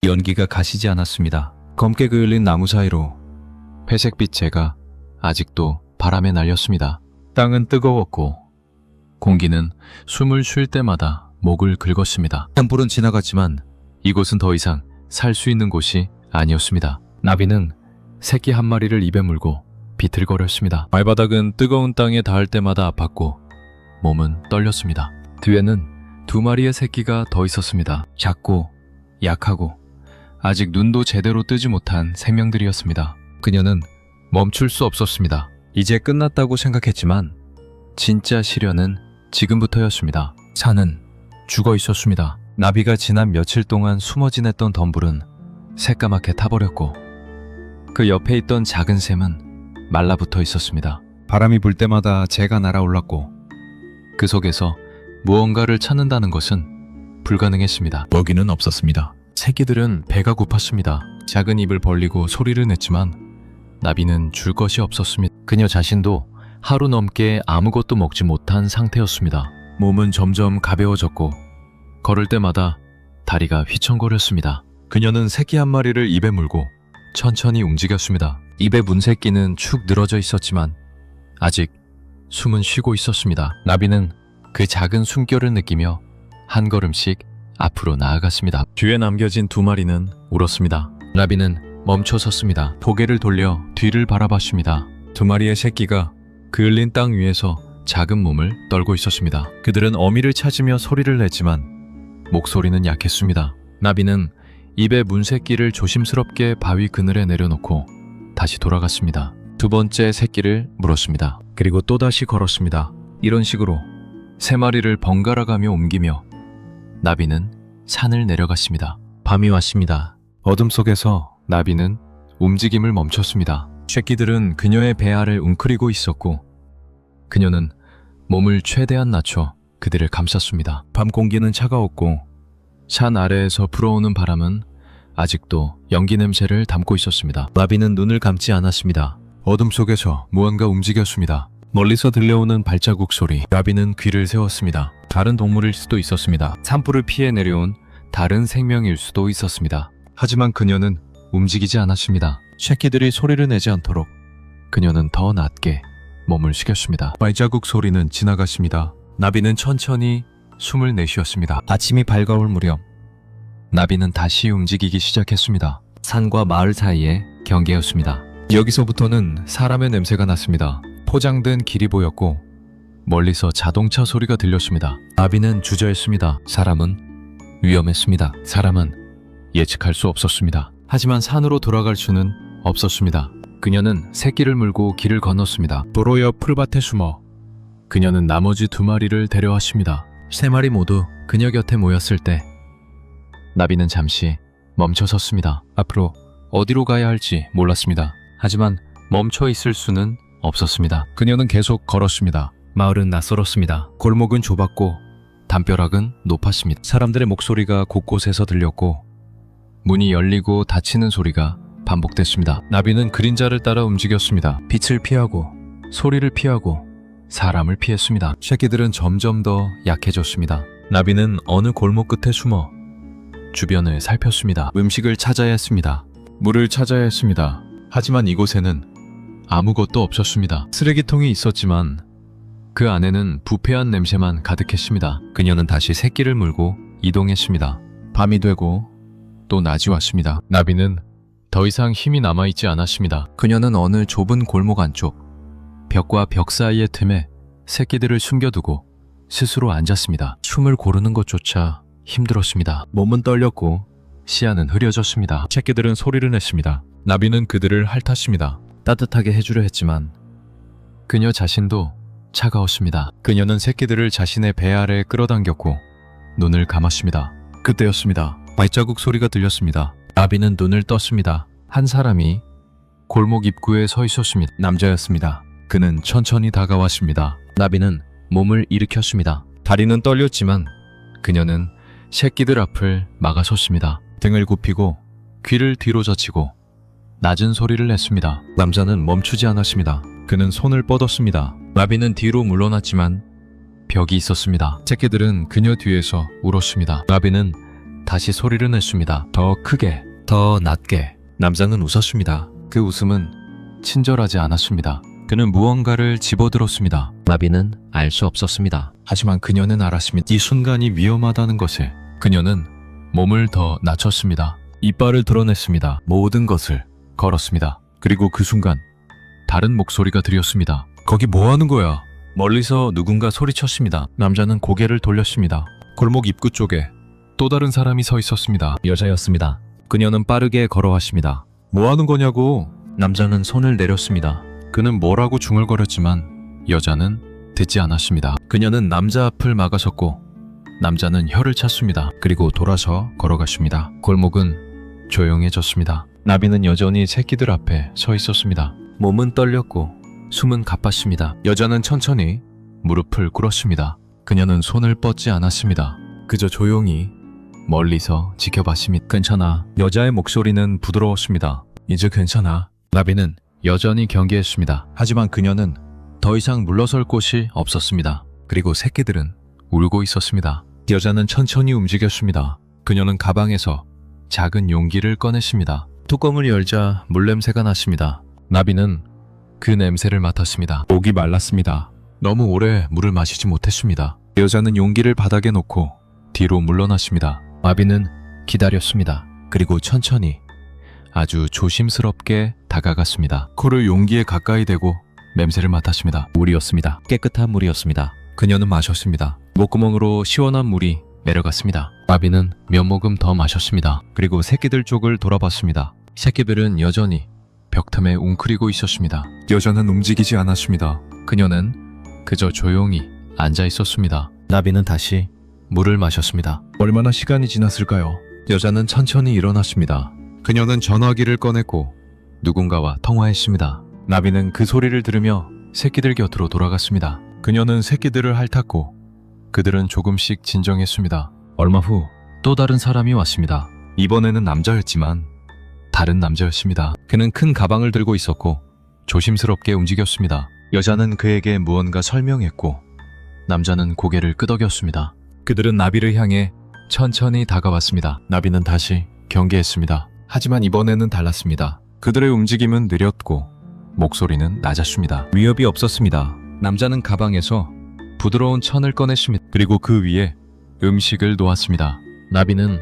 연기가 가시지 않았습니다. 검게 그을린 나무 사이로 회색빛 재가 아직도 바람에 날렸습니다. 땅은 뜨거웠고 공기는 숨을 쉴 때마다 목을 긁었습니다. 산불은 지나갔지만 이곳은 더 이상 살 수 있는 곳이 아니었습니다. 나비는 새끼 한 마리를 입에 물고 비틀거렸습니다. 발바닥은 뜨거운 땅에 닿을 때마다 아팠고 몸은 떨렸습니다. 뒤에는 두 마리의 새끼가 더 있었습니다. 작고 약하고 아직 눈도 제대로 뜨지 못한 생명들이었습니다. 그녀는 멈출 수 없었습니다. 이제 끝났다고 생각했지만 진짜 시련은 지금부터였습니다. 산은 죽어 있었습니다. 나비가 지난 며칠 동안 숨어 지냈던 덤불은 새까맣게 타버렸고 그 옆에 있던 작은 샘은 말라붙어 있었습니다. 바람이 불 때마다 재가 날아올랐고 그 속에서 무언가를 찾는다는 것은 불가능했습니다. 먹이는 없었습니다. 새끼들은 배가 고팠습니다. 작은 입을 벌리고 소리를 냈지만 나비는 줄 것이 없었습니다. 그녀 자신도 하루 넘게 아무것도 먹지 못한 상태였습니다. 몸은 점점 가벼워졌고 걸을 때마다 다리가 휘청거렸습니다. 그녀는 새끼 한 마리를 입에 물고 천천히 움직였습니다. 입에 문 새끼는 축 늘어져 있었지만 아직 숨은 쉬고 있었습니다. 나비는 그 작은 숨결을 느끼며 한 걸음씩 앞으로 나아갔습니다. 뒤에 남겨진 두 마리는 울었습니다. 나비는 멈춰 섰습니다. 고개를 돌려 뒤를 바라봤습니다. 두 마리의 새끼가 그을린 땅 위에서 작은 몸을 떨고 있었습니다. 그들은 어미를 찾으며 소리를 냈지만 목소리는 약했습니다. 나비는 입에 문 새끼를 조심스럽게 바위 그늘에 내려놓고 다시 돌아갔습니다. 두 번째 새끼를 물었습니다. 그리고 또다시 걸었습니다. 이런 식으로 세 마리를 번갈아가며 옮기며 나비는 산을 내려갔습니다. 밤이 왔습니다. 어둠 속에서 나비는 움직임을 멈췄습니다. 새끼들은 그녀의 배 아래를 웅크리고 있었고 그녀는 몸을 최대한 낮춰 그들을 감쌌습니다. 밤 공기는 차가웠고 산 아래에서 불어오는 바람은 아직도 연기 냄새를 담고 있었습니다. 나비는 눈을 감지 않았습니다. 어둠 속에서 무언가 움직였습니다. 멀리서 들려오는 발자국 소리. 나비는 귀를 세웠습니다. 다른 동물일 수도 있었습니다. 산불을 피해 내려온 다른 생명일 수도 있었습니다. 하지만 그녀는 움직이지 않았습니다. 새끼들이 소리를 내지 않도록 그녀는 더 낮게 몸을 숙였습니다. 발자국 소리는 지나갔습니다. 나비는 천천히 숨을 내쉬었습니다. 아침이 밝아올 무렵 나비는 다시 움직이기 시작했습니다. 산과 마을 사이의 경계였습니다. 여기서부터는 사람의 냄새가 났습니다. 포장된 길이 보였고 멀리서 자동차 소리가 들렸습니다. 나비는 주저했습니다. 사람은 위험했습니다. 사람은 예측할 수 없었습니다. 하지만 산으로 돌아갈 수는 없었습니다. 그녀는 새끼를 물고 길을 건넜습니다. 도로 옆 풀밭에 숨어 그녀는 나머지 두 마리를 데려왔습니다. 세 마리 모두 그녀 곁에 모였을 때 나비는 잠시 멈춰 섰습니다. 앞으로 어디로 가야 할지 몰랐습니다. 하지만 멈춰 있을 수는 없었습니다. 그녀는 계속 걸었습니다. 마을은 낯설었습니다. 골목은 좁았고 담벼락은 높았습니다. 사람들의 목소리가 곳곳에서 들렸고 문이 열리고 닫히는 소리가 반복됐습니다. 나비는 그림자를 따라 움직였습니다. 빛을 피하고 소리를 피하고 사람을 피했습니다. 새끼들은 점점 더 약해졌습니다. 나비는 어느 골목 끝에 숨어 주변을 살폈습니다. 음식을 찾아야 했습니다. 물을 찾아야 했습니다. 하지만 이곳에는 아무것도 없었습니다. 쓰레기통이 있었지만 그 안에는 부패한 냄새만 가득했습니다. 그녀는 다시 새끼를 물고 이동했습니다. 밤이 되고 또 낮이 왔습니다. 나비는 더 이상 힘이 남아있지 않았습니다. 그녀는 어느 좁은 골목 안쪽 벽과 벽 사이의 틈에 새끼들을 숨겨두고 스스로 앉았습니다. 숨을 고르는 것조차 힘들었습니다. 몸은 떨렸고 시야는 흐려졌습니다. 새끼들은 소리를 냈습니다. 나비는 그들을 핥았습니다. 따뜻하게 해주려 했지만 그녀 자신도 차가웠습니다. 그녀는 새끼들을 자신의 배 아래에 끌어당겼고 눈을 감았습니다. 그때였습니다. 발자국 소리가 들렸습니다. 나비는 눈을 떴습니다. 한 사람이 골목 입구에 서 있었습니다. 남자였습니다. 그는 천천히 다가왔습니다. 나비는 몸을 일으켰습니다. 다리는 떨렸지만 그녀는 새끼들 앞을 막아섰습니다. 등을 굽히고 귀를 뒤로 젖히고 낮은 소리를 냈습니다. 남자는 멈추지 않았습니다. 그는 손을 뻗었습니다. 나비는 뒤로 물러났지만 벽이 있었습니다. 새끼들은 그녀 뒤에서 울었습니다. 나비는 다시 소리를 냈습니다. 더 크게, 더 낮게. 남자는 웃었습니다. 그 웃음은 친절하지 않았습니다. 그는 무언가를 집어들었습니다. 나비는 알 수 없었습니다. 하지만 그녀는 알았습니다. 이 순간이 위험하다는 것을. 그녀는 몸을 더 낮췄습니다. 이빨을 드러냈습니다. 모든 것을 걸었습니다. 그리고 그 순간 다른 목소리가 들렸습니다. 거기 뭐 하는 거야? 멀리서 누군가 소리쳤습니다. 남자는 고개를 돌렸습니다. 골목 입구 쪽에 또 다른 사람이 서 있었습니다. 여자였습니다. 그녀는 빠르게 걸어왔습니다. 뭐 하는 거냐고? 남자는 손을 내렸습니다. 그는 뭐라고 중얼거렸지만 여자는 듣지 않았습니다. 그녀는 남자 앞을 막아섰고 남자는 혀를 찼습니다. 그리고 돌아서 걸어갔습니다. 골목은 조용해졌습니다. 나비는 여전히 새끼들 앞에 서 있었습니다. 몸은 떨렸고 숨은 가빴습니다. 여자는 천천히 무릎을 꿇었습니다. 그녀는 손을 뻗지 않았습니다. 그저 조용히 멀리서 지켜봤습니다. 괜찮아. 여자의 목소리는 부드러웠습니다. 이제 괜찮아. 나비는 여전히 경계했습니다. 하지만 그녀는 더 이상 물러설 곳이 없었습니다. 그리고 새끼들은 울고 있었습니다. 여자는 천천히 움직였습니다. 그녀는 가방에서 작은 용기를 꺼냈습니다. 뚜껑을 열자 물냄새가 났습니다. 나비는 그 냄새를 맡았습니다. 목이 말랐습니다. 너무 오래 물을 마시지 못했습니다. 여자는 용기를 바닥에 놓고 뒤로 물러났습니다. 나비는 기다렸습니다. 그리고 천천히 아주 조심스럽게 다가갔습니다. 코를 용기에 가까이 대고 냄새를 맡았습니다. 물이었습니다. 깨끗한 물이었습니다. 그녀는 마셨습니다. 목구멍으로 시원한 물이 내려갔습니다. 나비는 몇 모금 더 마셨습니다. 그리고 새끼들 쪽을 돌아봤습니다. 새끼들은 여전히 벽 틈에 웅크리고 있었습니다. 여자는 움직이지 않았습니다. 그녀는 그저 조용히 앉아 있었습니다. 나비는 다시 물을 마셨습니다. 얼마나 시간이 지났을까요? 여자는 천천히 일어났습니다. 그녀는 전화기를 꺼냈고 누군가와 통화했습니다. 나비는 그 소리를 들으며 새끼들 곁으로 돌아갔습니다. 그녀는 새끼들을 핥았고 그들은 조금씩 진정했습니다. 얼마 후 또 다른 사람이 왔습니다. 이번에는 남자였지만 다른 남자였습니다. 그는 큰 가방을 들고 있었고 조심스럽게 움직였습니다. 여자는 그에게 무언가 설명했고 남자는 고개를 끄덕였습니다. 그들은 나비를 향해 천천히 다가왔습니다. 나비는 다시 경계했습니다. 하지만 이번에는 달랐습니다. 그들의 움직임은 느렸고 목소리는 낮았습니다. 위협이 없었습니다. 남자는 가방에서 부드러운 천을 꺼냈습니다. 그리고 그 위에 음식을 놓았습니다. 나비는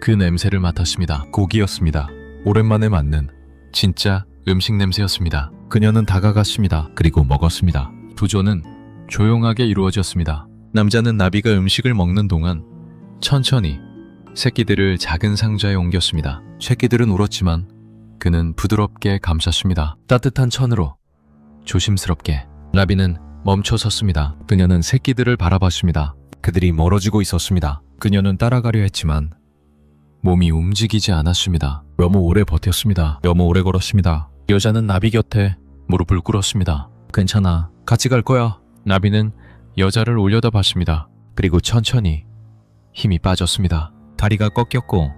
그 냄새를 맡았습니다. 고기였습니다. 오랜만에 맡는 진짜 음식 냄새였습니다. 그녀는 다가갔습니다. 그리고 먹었습니다. 부조는 조용하게 이루어졌습니다. 남자는 나비가 음식을 먹는 동안 천천히 새끼들을 작은 상자에 옮겼습니다. 새끼들은 울었지만 그는 부드럽게 감쌌습니다. 따뜻한 천으로 조심스럽게. 나비는 멈춰 섰습니다. 그녀는 새끼들을 바라봤습니다. 그들이 멀어지고 있었습니다. 그녀는 따라가려 했지만 몸이 움직이지 않았습니다. 너무 오래 버텼습니다. 너무 오래 걸었습니다. 여자는 나비 곁에 무릎을 꿇었습니다. 괜찮아. 같이 갈 거야. 나비는 여자를 올려다봤습니다. 그리고 천천히 힘이 빠졌습니다. 다리가 꺾였고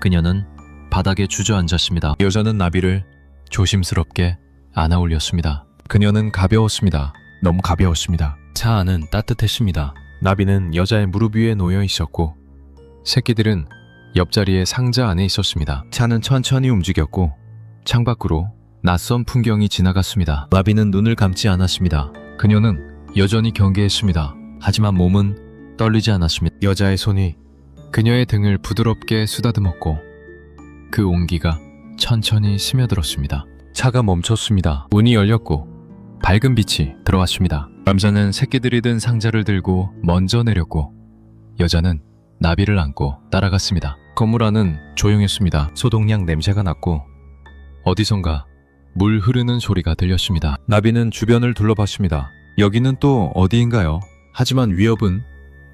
그녀는 바닥에 주저앉았습니다. 여자는 나비를 조심스럽게 안아 올렸습니다. 그녀는 가벼웠습니다. 너무 가벼웠습니다. 차 안은 따뜻했습니다. 나비는 여자의 무릎 위에 놓여 있었고 새끼들은 옆자리에 상자 안에 있었습니다. 차는 천천히 움직였고 창밖으로 낯선 풍경이 지나갔습니다. 나비는 눈을 감지 않았습니다. 그녀는 여전히 경계했습니다. 하지만 몸은 떨리지 않았습니다. 여자의 손이 그녀의 등을 부드럽게 쓰다듬었고 그 온기가 천천히 스며들었습니다. 차가 멈췄습니다. 문이 열렸고 밝은 빛이 들어왔습니다. 남자는 새끼들이 든 상자를 들고 먼저 내렸고 여자는 나비를 안고 따라갔습니다. 건물 안은 조용했습니다. 소독약 냄새가 났고 어디선가 물 흐르는 소리가 들렸습니다. 나비는 주변을 둘러봤습니다. 여기는 또 어디인가요? 하지만 위협은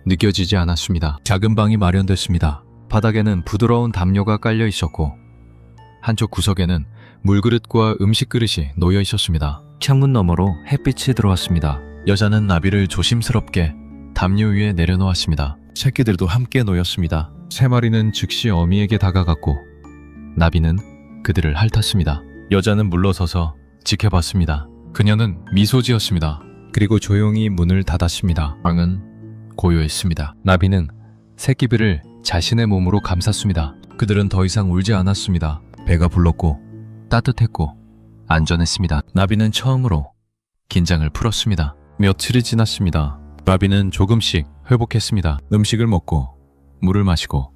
느껴지지 않았습니다. 작은 방이 마련됐습니다. 바닥에는 부드러운 담요가 깔려 있었고 한쪽 구석에는 물그릇과 음식 그릇이 놓여 있었습니다. 창문 너머로 햇빛이 들어왔습니다. 여자는 나비를 조심스럽게 담요 위에 내려놓았습니다. 새끼들도 함께 놓였습니다. 세 마리는 즉시 어미에게 다가갔고 나비는 그들을 핥았습니다. 여자는 물러서서 지켜봤습니다. 그녀는 미소 지었습니다. 그리고 조용히 문을 닫았습니다. 방은 고요했습니다. 나비는 새끼들을 자신의 몸으로 감쌌습니다. 그들은 더 이상 울지 않았습니다. 배가 불렀고 따뜻했고 안전했습니다. 나비는 처음으로 긴장을 풀었습니다. 며칠이 지났습니다. 나비는 조금씩 회복했습니다. 음식을 먹고 물을 마시고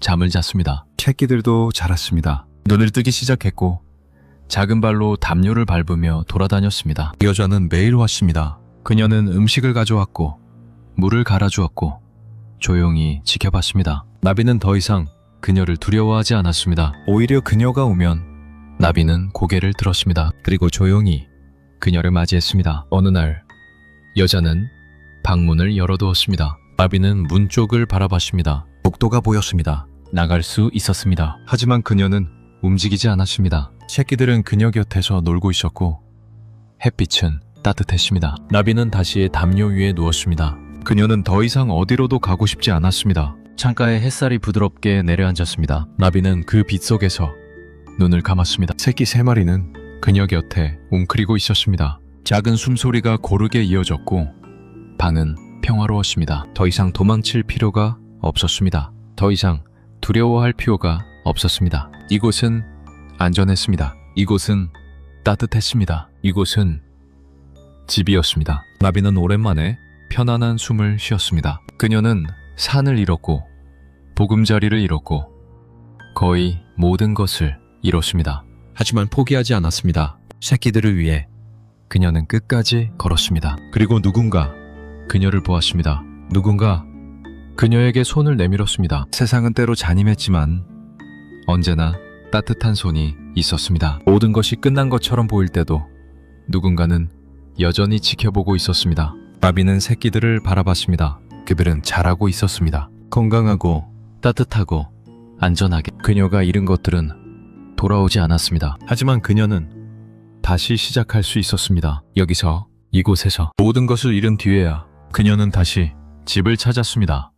잠을 잤습니다. 새끼들도 자랐습니다. 눈을 뜨기 시작했고 작은 발로 담요를 밟으며 돌아다녔습니다. 여자는 매일 왔습니다. 그녀는 음식을 가져왔고 물을 갈아주었고 조용히 지켜봤습니다. 나비는 더 이상 그녀를 두려워하지 않았습니다. 오히려 그녀가 오면 나비는 고개를 들었습니다. 그리고 조용히 그녀를 맞이했습니다. 어느 날 여자는 방문을 열어두었습니다. 나비는 문 쪽을 바라봤습니다. 복도가 보였습니다. 나갈 수 있었습니다. 하지만 그녀는 움직이지 않았습니다. 새끼들은 그녀 곁에서 놀고 있었고 햇빛은 따뜻했습니다. 나비는 다시 담요 위에 누웠습니다. 그녀는 더 이상 어디로도 가고 싶지 않았습니다. 창가에 햇살이 부드럽게 내려앉았습니다. 나비는 그 빛 속에서 눈을 감았습니다. 새끼 3마리는 그녀 곁에 웅크리고 있었습니다. 작은 숨소리가 고르게 이어졌고 방은 평화로웠습니다. 더 이상 도망칠 필요가 없었습니다. 더 이상 두려워할 필요가 없었습니다. 이곳은 안전했습니다. 이곳은 따뜻했습니다. 이곳은 집이었습니다. 나비는 오랜만에 편안한 숨을 쉬었습니다. 그녀는 산을 잃었고 보금자리를 잃었고 거의 모든 것을 잃었습니다. 하지만 포기하지 않았습니다. 새끼들을 위해 그녀는 끝까지 걸었습니다. 그리고 누군가 그녀를 보았습니다. 누군가 그녀에게 손을 내밀었습니다. 세상은 때로 잔인했지만 언제나 따뜻한 손이 있었습니다. 모든 것이 끝난 것처럼 보일 때도 누군가는 여전히 지켜보고 있었습니다. 나비는 새끼들을 바라봤습니다. 그들은 자라고 있었습니다. 건강하고 따뜻하고 안전하게. 그녀가 잃은 것들은 돌아오지 않았습니다. 하지만 그녀는 다시 시작할 수 있었습니다. 여기서, 이곳에서. 모든 것을 잃은 뒤에야 그녀는 다시 집을 찾았습니다.